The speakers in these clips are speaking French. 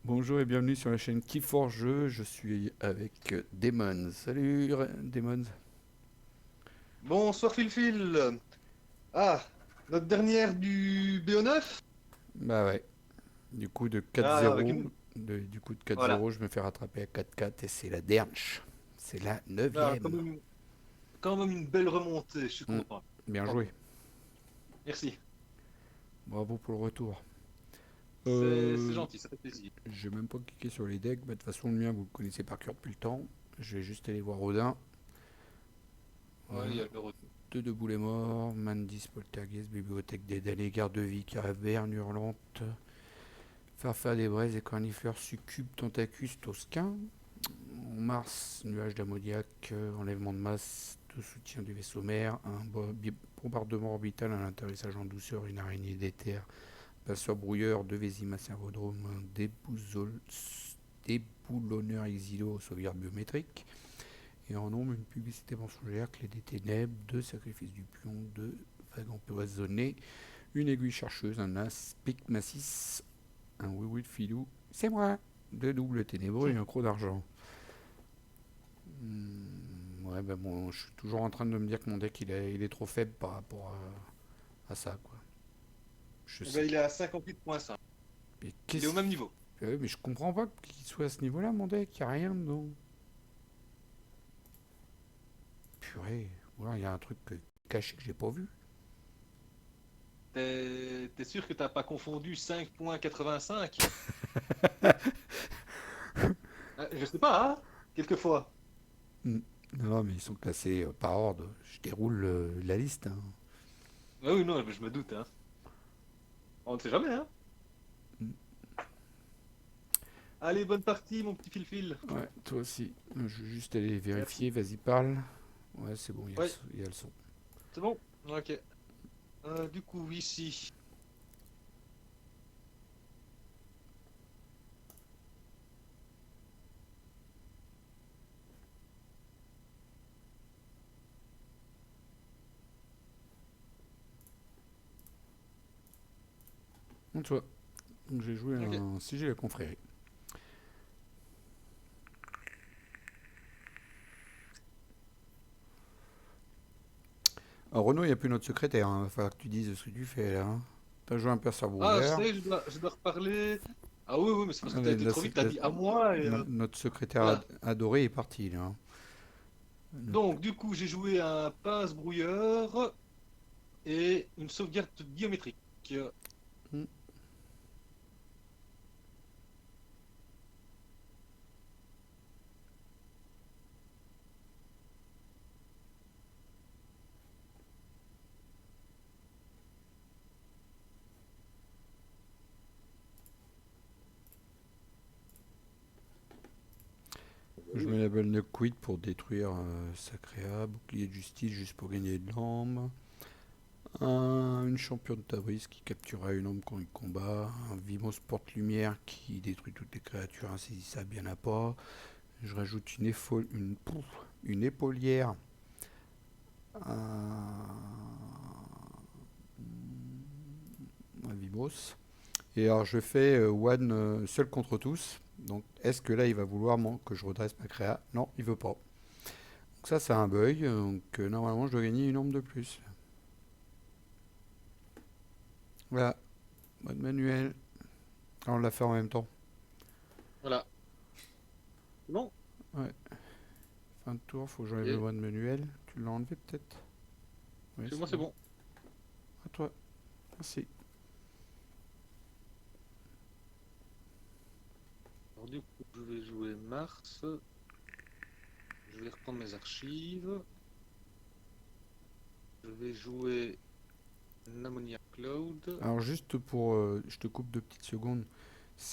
Bonjour et bienvenue sur la chaîne Key4Jeux. Je suis avec Demon. Salut Demon. Bonsoir Phil. Ah, notre dernière du BO9? Bah ouais, du coup de Ah, avec 4-0, une... du coup de Voilà. 4-0, je me fais rattraper à 4-4 et c'est la dernière. C'est la Ah, neuvième. quand même une belle remontée, je suis Hmm, content. bien Tant joué. mieux. Merci. Bravo pour le retour. C'est Euh, gentil, ça fait plaisir. j'ai même pas cliqué sur les decks. Bah, de toute façon, le mien, vous le connaissez par cœur depuis le temps. Je vais juste aller voir Odin. Ouais, il y Voilà. a le retour. Deux de boulet mort, Mandis, Poltergeist, Bibliothèque des damnés, Garde de vie, Caverne hurlante, Farfare des braises et cornifleurs, Succube, Tentacus, Tosquin. En mars, nuage d'ammoniac, enlèvement de masse, de soutien du vaisseau mère, un bombardement orbital, un atterrissage en douceur, une araignée d'éther, passeur brouilleur, deux Vésima servodrome, un déboulonneur exilo, sauvegarde biométrique. Et en nombre, une publicité mensongère, clé des ténèbres, deux sacrifices du pion, deux vagues empoisonnées, une aiguille chercheuse, un aspic massif, un oui-oui de filou, c'est moi, deux doubles ténébreux et un croc d'argent. Ouais, bah bon, je suis toujours en train de me dire que mon deck il est trop faible par rapport à ça, quoi. Je Eh sais. ben, il est à 58,5. Mais Il est au qu'est-ce. même niveau. Mais je comprends pas qu'il soit à ce niveau-là, mon deck, y a rien dedans. Purée, ou alors il y a un truc caché que j'ai pas vu. T'es sûr que t'as pas confondu 5,85? Je sais pas, hein? Quelquefois. Hmm. Non, mais ils sont classés par ordre. Je déroule la liste, hein. Ah oui, non, je me doute, hein. On ne sait jamais, hein? Allez, bonne partie, mon petit Phil. Ouais, toi aussi. Je vais juste aller Merci. vérifier, vas-y, parle. Ouais, c'est bon, Ouais, il y a le son. c'est bon. Ok. Du coup, ici. Donc, toi, donc, j'ai joué Ok. un CG la confrérie. Alors, Renaud, il n'y a plus notre secrétaire, hein. Il va falloir que tu dises ce que tu fais là, hein. T'as joué un percer Ah, je brouilleur. sais, je dois reparler. Ah oui, oui, mais c'est parce que t'as La- été la- trop vite, t'as dit à moi et notre secrétaire voilà. adoré est parti là, hein. Donc, du coup, j'ai joué un pince-brouilleur et une sauvegarde biométrique. Hmm. Je mets Oui. la balle de quid pour détruire Sacréa, bouclier de justice juste pour gagner de l'âme. Une championne Tabris qui capturera une ombre quand il combat. Un Vimos porte-lumière qui détruit toutes les créatures insaisissables, bien à pas. Je rajoute une épaulière. Un Vimos. Et alors je fais one seul contre tous. Donc est-ce que là il va vouloir que je redresse ma créa? Non, il veut pas. Donc ça c'est un bug. Donc normalement je dois gagner une ombre de plus. Voilà, mode manuel. Ah, on l'a fait en même temps. Voilà. C'est bon. Ouais. Fin de tour, faut que j'enlève le Et mode manuel. Tu l'as enlevé peut-être? Oui, chez moi, c'est c'est bon. bon. À toi. Merci. Alors, du coup, je vais jouer Mars. Je vais reprendre mes archives. Je vais jouer Ammonia Cloud. Alors juste je te coupe 2 petites secondes.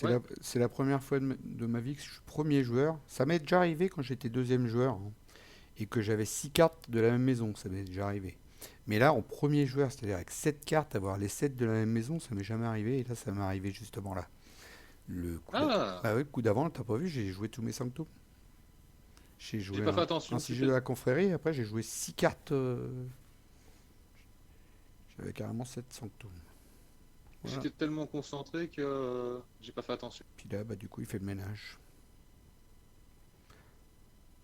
Ouais. C'est la première fois de ma vie que je suis premier joueur. Ça m'est déjà arrivé quand j'étais deuxième joueur, hein, et que j'avais 6 cartes de la même maison. Ça m'est déjà arrivé. Mais là, en premier joueur, c'est-à-dire avec 7 cartes, avoir les 7 de la même maison, ça m'est jamais arrivé. Et là, ça m'est arrivé justement là. Ah, Bah oui, le coup d'avant, t'as pas vu, j'ai joué tous mes sanctos. J'ai j'ai joué pas fait un attention. sigil de la confrérie, et après j'ai joué 6 cartes. J'avais carrément 7 sanctos. Voilà. J'étais tellement concentré que j'ai pas fait attention. Puis là, bah, du coup, il fait le ménage.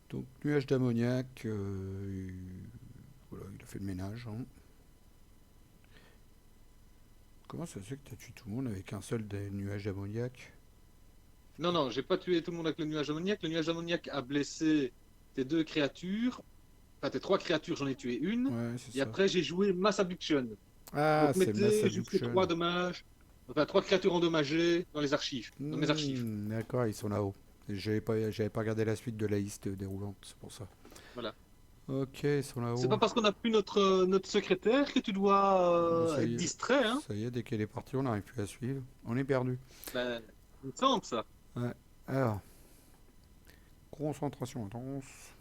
Donc, nuage d'ammoniac, voilà, il a fait le ménage, hein. Comment ça se fait que tu as tué tout le monde avec un seul des nuages d'ammoniac? Non, non, j'ai pas tué tout le monde avec le nuage d'ammoniac. Le nuage d'ammoniac a blessé tes deux créatures. Enfin, tes trois créatures, j'en ai tué une. Ouais, c'est Et ça. après, j'ai joué Mass Abduction. Ah, Donc, c'est Mass mettez jusque Adduction. trois dommages. Enfin, trois créatures endommagées dans les archives. Dans mes archives. D'accord, ils sont là-haut. J'avais pas regardé la suite de la liste déroulante, c'est pour ça. Voilà. Ok, ils sont C'est là-haut. pas parce qu'on a plus notre secrétaire que tu Bah, dois être distrait, hein. ça y est, dès qu'elle est partie, on n'arrive plus à suivre. On est perdu. Ben, il me semble ça. Ouais. Alors, concentration intense.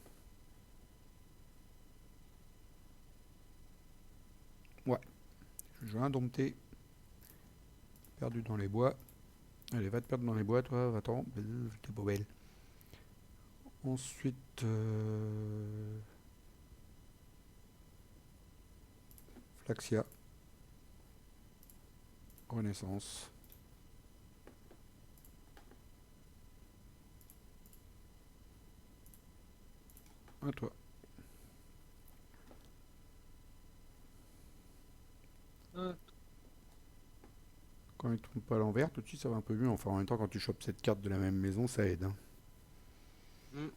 Ouais, je vais indompter. Perdu dans les bois. Allez, va te perdre dans les bois, toi, va-t'en. T'es belle. Ensuite, Flaxia. Renaissance. À toi. Ah, Quand il tombe pas à l'envers, tout de suite ça va un peu mieux. Enfin, en même temps, quand tu chopes cette carte de la même maison, ça aide, hein. hmm.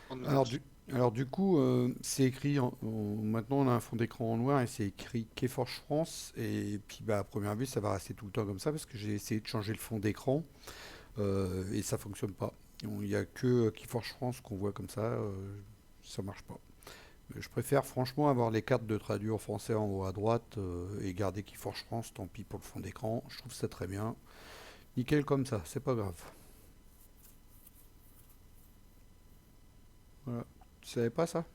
Prendre mes Alors, archives. du, alors, du coup, c'est écrit. Maintenant, on a un fond d'écran en noir et c'est écrit Keyforge France. Et puis, bah, à première vue, ça va rester tout le temps comme ça parce que j'ai essayé de changer le fond d'écran et ça fonctionne pas. Il n'y a que Keyforge France qu'on voit comme ça. Ça marche pas. Je préfère franchement avoir les cartes de traduire français en haut à droite et garder Keyforge France, tant pis pour le fond d'écran. Je trouve ça très bien. Nickel comme ça, c'est pas grave. Voilà. Tu savais pas ça?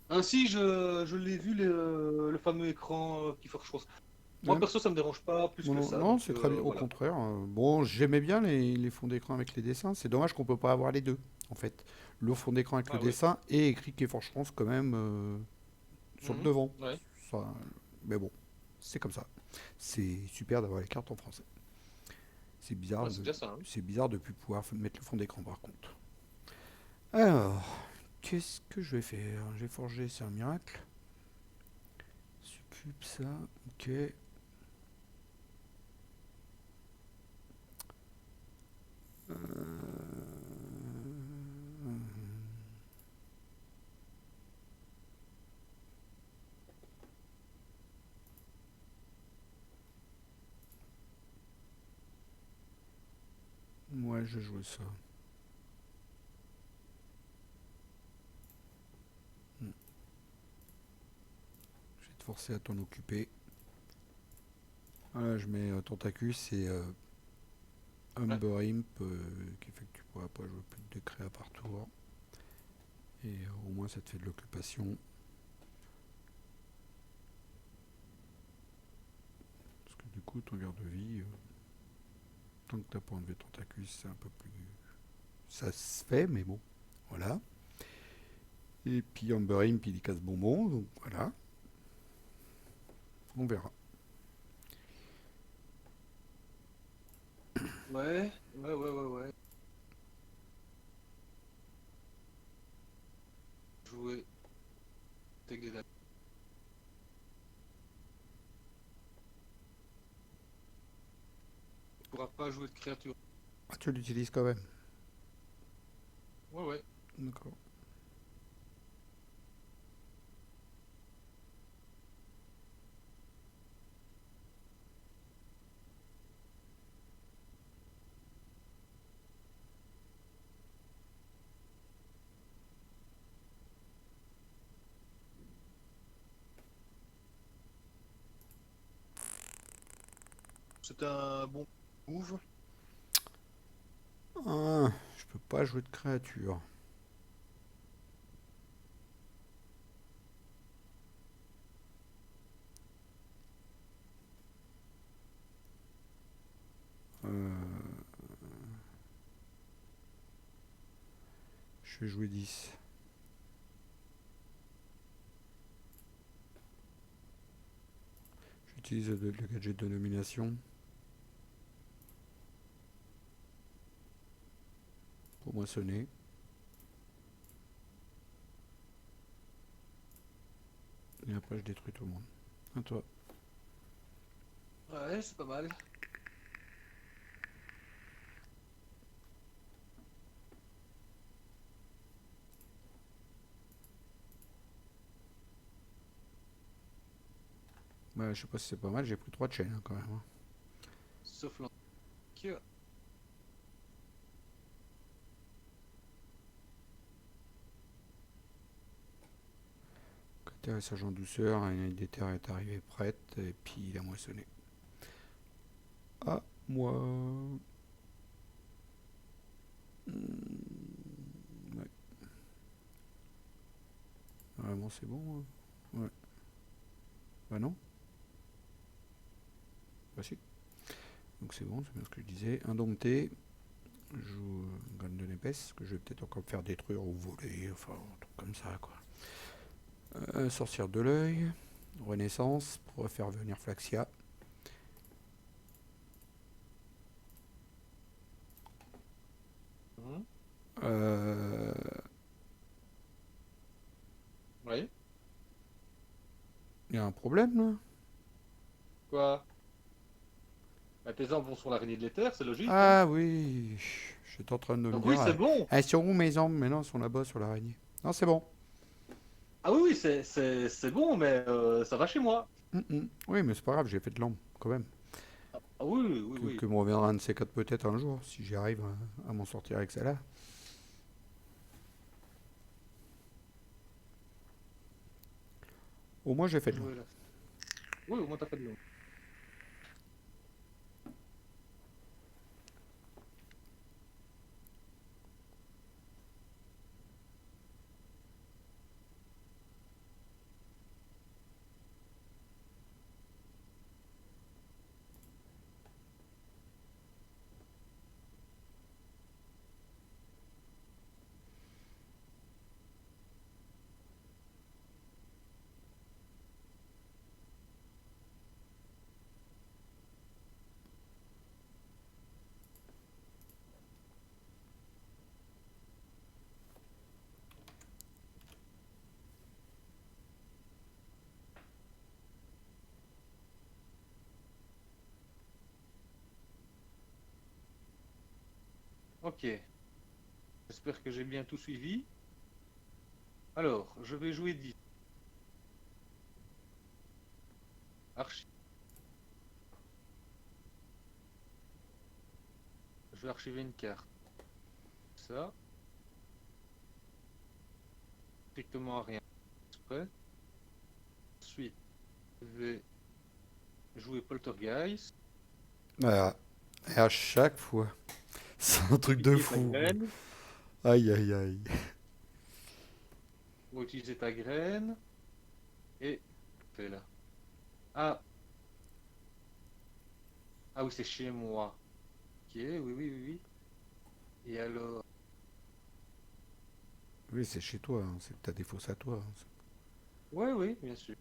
Ainsi, je l'ai vu, le fameux écran qui forge chose. Moi, Ouais. perso, ça me dérange pas plus Bon, que non, ça. non, Donc, c'est très bien, au voilà. contraire. Bon, j'aimais bien les fonds d'écran avec les dessins. C'est dommage qu'on peut pas avoir les deux, en fait. Le fond d'écran avec le Ah oui. dessin et écrit Keyforge France quand même sur le Mhm. devant. Ouais. Ça, mais bon, c'est comme ça. C'est super d'avoir les cartes en français. C'est bizarre Ouais, c'est de, déjà ça, hein. c'est bizarre de plus pouvoir mettre le fond d'écran par contre. Alors, qu'est-ce que je vais faire? J'ai forgé, c'est un miracle. Succube ça, ok. Ouais, je jouais ça. Hmm. Je vais te forcer à t'en occuper. Voilà, je mets Tentacus et Ouais. Humber Imp qui fait que tu pourras pas jouer plus de créa par tour. Et au moins ça te fait de l'occupation. Parce que du coup, ton garde de vie, tant que t'as pas enlevé Tentacus, c'est un peu plus. Ça se fait, mais bon. Voilà. Et puis Humber Imp, il y casse bonbon, donc voilà. On verra. Ouais, ouais, ouais, ouais, ouais. Jouer avec des dates. Tu pourras pas jouer de créature. Ah, tu l'utilises quand même. Ouais, ouais. D'accord. C'est un bon move. Ah, je peux pas jouer de créature. Euh, je vais jouer 10. utilise le gadget de nomination pour moissonner. Et après je détruis tout le monde. À toi. Ouais, c'est pas mal. Ouais, je sais pas si c'est pas mal, j'ai pris 3 de chaîne quand même. Hein. Sauf l'an. Atterrissage en douceur, une idée terre est arrivée prête, et puis il a moissonné. Ah, moi. Ouais. Vraiment, c'est bon. Hein. Ouais. Bah non. Bah si. Donc c'est bon, c'est bien ce que je disais. Indompté. Je joue Graine de l'épaisse, que je vais peut-être encore me faire détruire ou voler, enfin, un truc comme ça, quoi. Sorcière de l'œil. Renaissance, pour faire venir Flaxia. Euh, Oui. Il y a un problème là. Quoi? Bah, tes armes vont sur l'araignée de l'éther, c'est logique, hein. Ah oui, j'étais en train de me Donc oui, dire, c'est bon. elles sont où mes armes? Mais non, elles sont là-bas sur l'araignée. Non, c'est bon. Ah oui, oui, c'est bon, mais ça va chez moi. Oui, mais c'est pas grave, j'ai fait de l'ombre quand même. Ah oui, oui, Que oui. me reviendra un de ces quatre peut-être un jour, si j'y arrive à m'en sortir avec celle-là. Au moins, j'ai fait de l'ombre. Jouer là. Oui, au moins t'as fait de l'eau. Ok. J'espère que j'ai bien tout suivi. Alors, je vais jouer 10. Archi. Je vais archiver une carte. Ça. Strictement rien. Prêt. Ensuite, je vais jouer Poltergeist. Voilà. Et à chaque fois, c'est un truc de Utiliser ta fou. graine. Aïe, aïe, aïe. On va utiliser ta graine. Et fais là. Ah, ah oui, c'est chez moi. Ok, oui, oui, oui, oui. Et alors. Oui, c'est chez toi, hein, c'est que t'as des fausses à toi. Hein. Ouais, oui, bien sûr.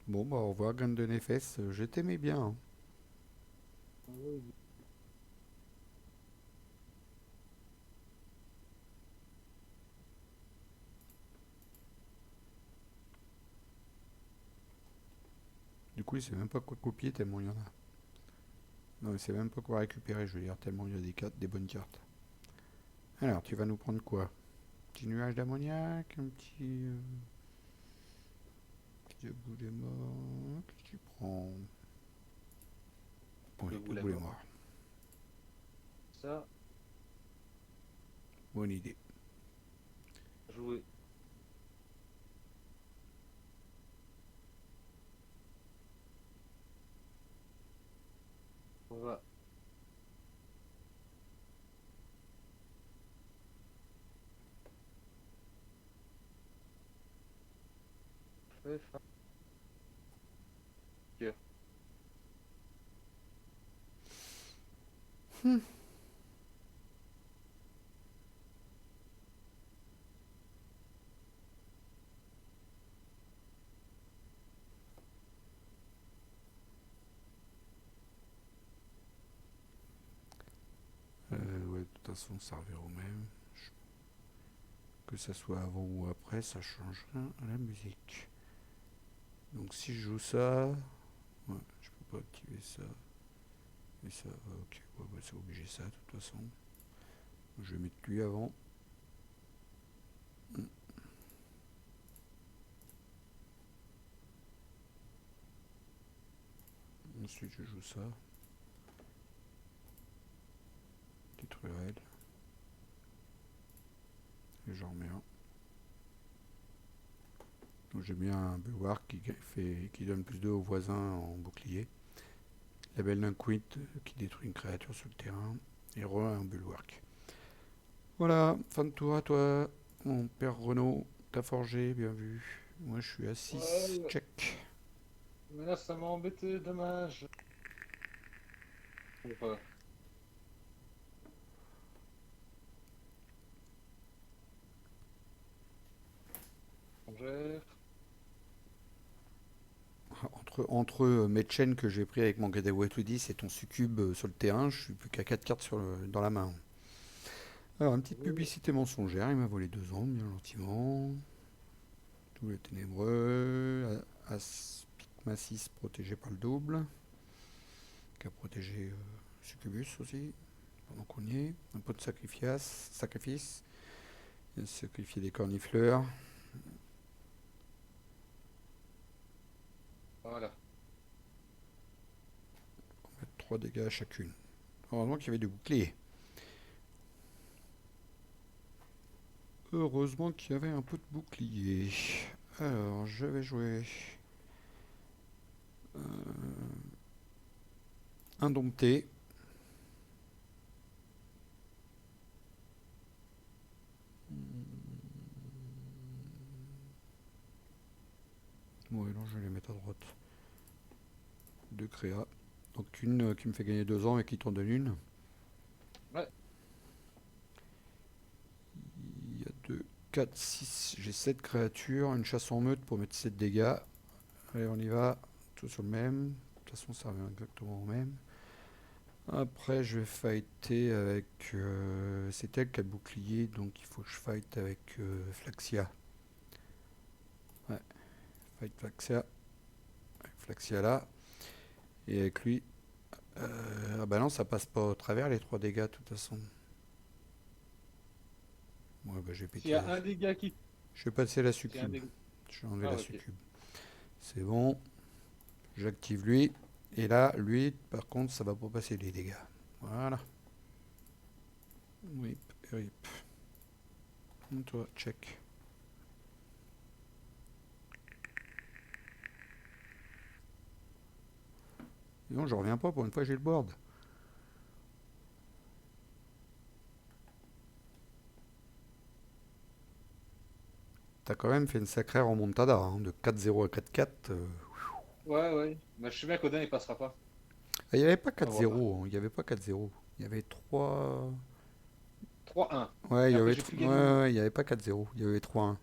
Bon, bah, au revoir, Graine de Néfesse. Je t'aimais bien. Hein. Du coup, il sait même pas quoi copier tellement il y en a. Non, il sait même pas quoi récupérer, je veux dire, tellement il y a des cartes, des bonnes cartes. Alors, tu vas nous prendre quoi? Petit nuage d'ammoniac, un petit boulet mort. Qu'est-ce que tu prends? Oui, Le le boulet boulet mort. mort. Ça, Bonne idée. jouer. On va. Faire. Ok. façon, ça revient au même. Que ça soit avant ou après, ça change rien à la musique. Donc si je joue ça, ouais, je peux pas activer ça. Et ça, ok, ouais, bah, c'est obligé ça de toute façon. Je vais mettre lui avant. Ensuite je joue ça. Détruire elle. Et j'en remets un. Donc j'ai bien un bulwark qui donne plus 2 aux voisins en bouclier. Label d'un quit qui détruit une créature sur le terrain. Et un bulwark. Voilà, fin de tour à toi, mon père Renaud. T'as forgé, bien vu. Moi je suis à 6, Ouais, check. mais là, ça m'a embêté, dommage. Pour, étrangère. Entre mes que j'ai pris avec mon Gateway to 10 et ton succube sur le terrain, je suis plus qu'à 4 cartes dans la main. Alors, une petite Oui. publicité mensongère, il m'a volé 2 ans, bien gentiment. Tous les ténébreux, Aspigma 6 protégé par le double, qui a protégé Succubus aussi, pendant qu'on y est. Un pot de sacrifice. Il a sacrifié des cornifleurs. Voilà. On va mettre 3 dégâts à chacune. Heureusement qu'il y avait du bouclier. Heureusement qu'il y avait un peu de bouclier. Alors, je vais jouer Indompté. Ouais, non, je vais les mettre à droite. 2 créa. Donc une qui me fait gagner 2 ans et qui t'en donne une. Ouais. Il y a 2, 4, 6. J'ai 7 créatures. Une chasse en meute pour mettre 7 dégâts. Allez, on y va. Tout sur le même. De toute façon, ça revient exactement au même. Après, je vais fighter avec. C'est elle qui a le bouclier, donc il faut que je fight avec Flaxia. Ouais, fight Flaxia. Avec Flaxia là. Et avec lui. Ah bah non, ça passe pas au travers les 3 dégâts de toute façon. Ouais, bah j'ai S'il pété y la. a un dégât qui. Je vais passer la S'il y a un succube. dégât. Je vais enlever Ah, la ok. succube. C'est bon. J'active lui. Et là, lui, par contre, ça va pas passer les dégâts. Voilà. Rip, rip. Toi, check. Non, je reviens pas, pour une fois j'ai le board. T'as quand même fait une sacrée remontada, hein, de 4-0 à 4-4. Ouais, ouais. Mais je sais bien qu'Odin, il passera pas. Il n'y avait pas On va voir. 4-0, hein, il n'y avait pas 4-0. Il y avait 3. 3-1. Ouais, il Et y après, avait. j'ai plus Ouais, gagné de. ouais, il n'y avait pas 4-0, il y avait 3-1.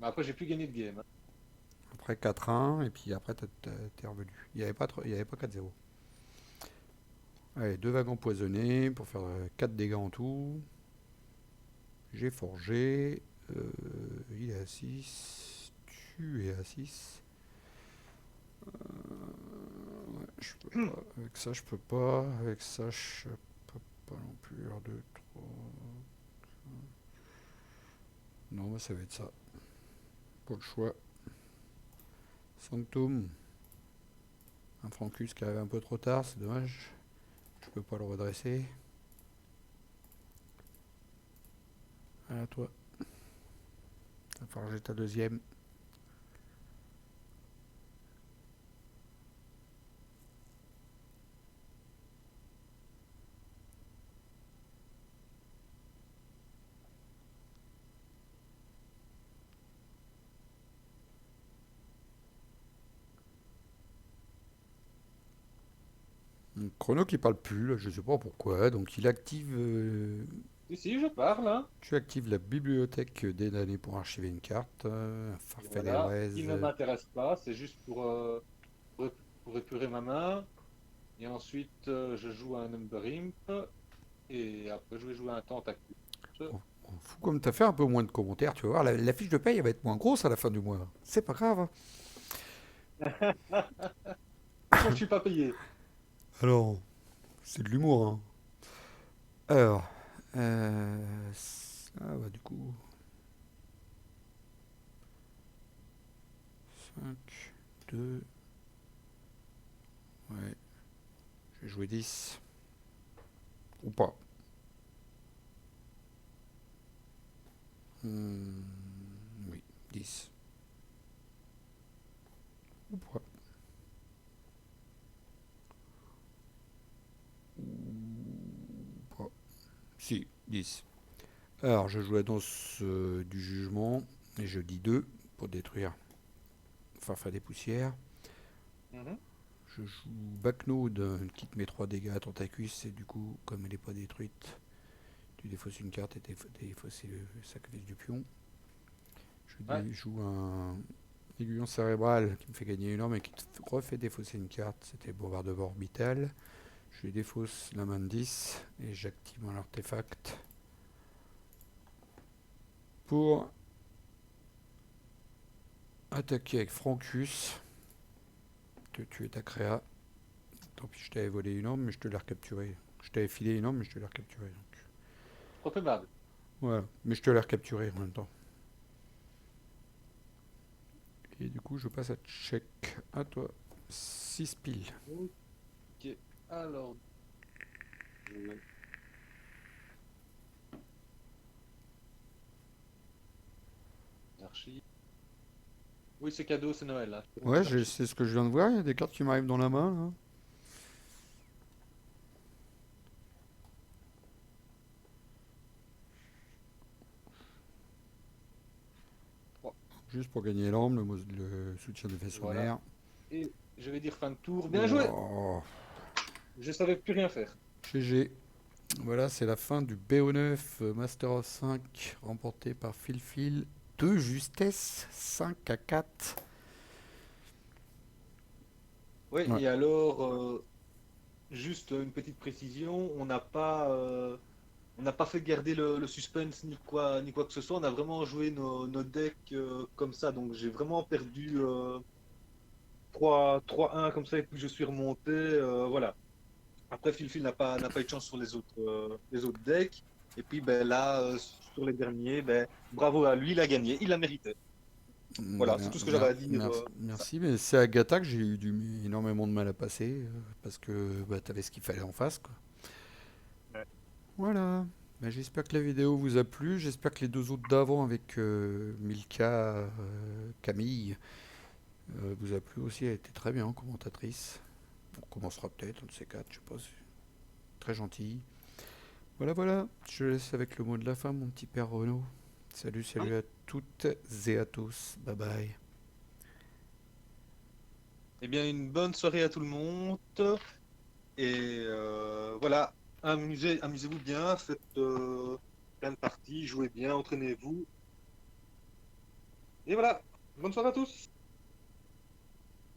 Mais après, j'ai plus gagné de game, hein. Après 4-1, et puis après t'es revenu. Il n'y avait pas, il y avait pas 4-0. Allez, 2 vagues empoisonnées pour faire 4 dégâts en tout. J'ai forgé. Il est à 6. Tu es à 6. Ouais, je peux pas. Avec ça, je peux pas. Avec ça, je peux pas non plus. 1, 2, 3. Non, bah, ça va être ça. Pas le choix. Sanctum. Un Francus qui arrive un peu trop tard, c'est dommage. Je peux pas le redresser. À toi. T'as forgé ta deuxième. Chrono qui parle plus, là, je sais pas pourquoi. Donc il active. Si, je parle, hein. Tu actives la bibliothèque des damnés pour archiver une carte. Un farfet des Voilà. Qui braises. ne m'intéresse pas. C'est juste pour épurer ma main. Et ensuite, je joue un Number Imp. Et après, je vais jouer un tentacule. On fout comme t'as fait un peu moins de commentaires, tu vas voir, la fiche de paye elle va être moins grosse à la fin du mois. C'est pas grave, hein. Moi, je suis pas payé. Alors, c'est de l'humour, hein. Alors, ça va du coup. 5, 2, ouais, je vais jouer 10. Ou pas. Hmm, oui, 10. Ou pas. Ou pas. Si, 10. Alors, je joue la danse du jugement et je dis 2 pour détruire Farfa des poussières. Mhm. Je joue Backnode qui te met 3 dégâts à Tentacus et du coup, comme elle n'est pas détruite, tu défausses une carte et défausses le sacrifice du pion. Ouais. Je joue un aiguillon cérébral qui me fait gagner une arme et qui te refait défausser une carte. C'était bombardement orbital. Je lui défausse la main de 10 et j'active un artefact pour attaquer avec Francus. Te tuer ta créa. Tant pis, je t'avais volé une arme, mais je te l'ai recapturé. Je t'avais filé une arme, mais je te l'ai recapturé. Donc. Trop aimable. Voilà, mais je te l'ai recapturé en même temps. Et du coup, je passe à check. À toi. 6 piles. Ok. Alors, jouer. Archie. Oui, c'est cadeau, c'est Noël. Là. Je peux Ouais, mettre Archie. c'est ce que je viens de voir. Il y a des cartes qui m'arrivent dans la main. Là. Trois. Juste pour gagner l'arme, le soutien de vaisseau Voilà. mère. Et je vais dire fin de tour. Bien joué. Oh, Je savais plus rien faire. GG. Voilà, c'est la fin du BO9 Master of 5 remporté par Phil de justesse 5 à 4. Oui, Ouais. et alors, juste une petite précision, on n'a pas fait garder le suspense ni quoi que ce soit. On a vraiment joué nos decks comme ça. Donc j'ai vraiment perdu 3-1 comme ça et puis je suis remonté. Voilà. Après, Phil n'a pas eu de chance sur les autres decks. Et puis ben, là, sur les derniers, ben, bravo à lui, il a gagné, il a mérité. Voilà, c'est tout ce que j'avais à dire. Ça. Merci, mais c'est Agatha que j'ai eu énormément de mal à passer parce que bah, t'avais ce qu'il fallait en face. Quoi. Ouais. Voilà. Bah, j'espère que la vidéo vous a plu. J'espère que les deux autres d'avant avec Milka, Camille, vous a plu aussi. Elle était très bien commentatrice. On commencera peut-être, un de ces quatre, je sais pas. C'est très gentil. Voilà, voilà. Je laisse avec le mot de la fin, mon petit père Renaud. Salut, Allez. salut à toutes et à tous. Bye bye. Eh bien, une bonne soirée à tout le monde. Et voilà, amusez-vous bien, faites plein de parties, jouez bien, entraînez-vous. Et voilà, bonne soirée à tous.